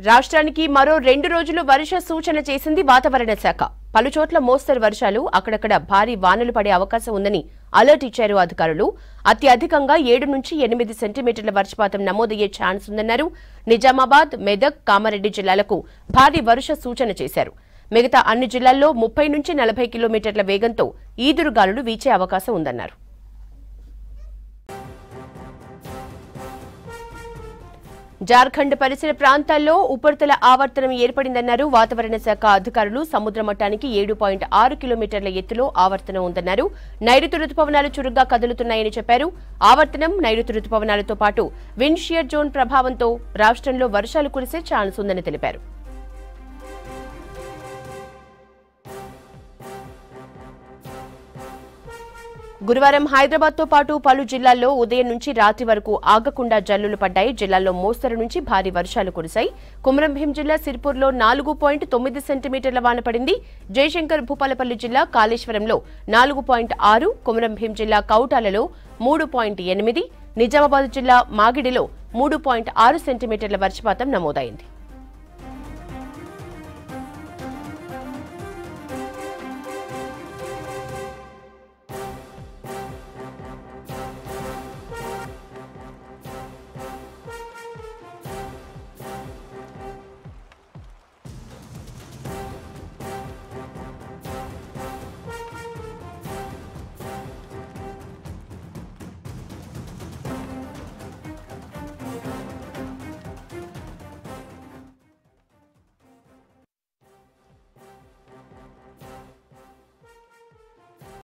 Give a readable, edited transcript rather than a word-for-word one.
రాష్ట్రానికి మరో 2 రోజులు వర్ష సూచన చేసింది వాతావరణ శాఖ. పలుచోట్ల మోస్తరు వర్షాలు, అక్కడక్కడ భారీ వానలు పడే అవకాశం ఉందని అలర్ట్ ఇచ్చారు అధికారులు. అత్యధికంగా 7 నుంచి 8 సెంటీమీటర్ల వర్షపాతం నమోదయ్యే ఛాన్స్ ఉందన్నారు. నిజామాబాద్, మెదక్, కామారెడ్డి జిల్లాలకు భారీ వర్ష సూచన చేశారు. మిగతా అన్ని జిల్లాల్లో 30 నుంచి 40 కిలోమీటర్ల వేగంతో ఈదురుగాలులు వీచే అవకాశం ఉందన్నారు. జార్ఖండ్ పరిసర ప్రాంతాల్లో ఉపరితల ఆవర్తనం ఏర్పడిందన్నారు వాతావరణ శాఖ అధికారులు. సముద్ర మట్టానికి 7.6 కిలోమీటర్ల ఎత్తులో ఆవర్తనం ఉందన్నారు. నైరుతి రుతుపవనాలు చురుగ్గా కదులుతున్నాయని చెప్పారు. ఆవర్తనం, నైరుతి రుతుపవనాలతో పాటు విండ్ షియర్ జోన్ ప్రభావంతో రాష్ట్రంలో వర్షాలు కురిసే ఛాన్స్ ఉందని తెలిపారు. గురువారం హైదరాబాద్తో పాటు పలు జిల్లాల్లో ఉదయం నుంచి రాత్రి వరకు ఆగకుండా జల్లులు పడ్డాయి. జిల్లాల్లో మోస్తరు నుంచి భారీ వర్షాలు కురిశాయి. కుమ్రంభీం జిల్లా సిర్పూర్లో 4.9 సెంటీమీటర్ల వాన పడింది. జయశంకర్ భూపాలపల్లి జిల్లా కాళేశ్వరంలో 4.6, కుమ్రంభీం జిల్లా కౌటాలలో 3.8, నిజామాబాద్ జిల్లా మాగిడిలో 3.6 సెంటీమీటర్ల వర్షపాతం నమోదైంది.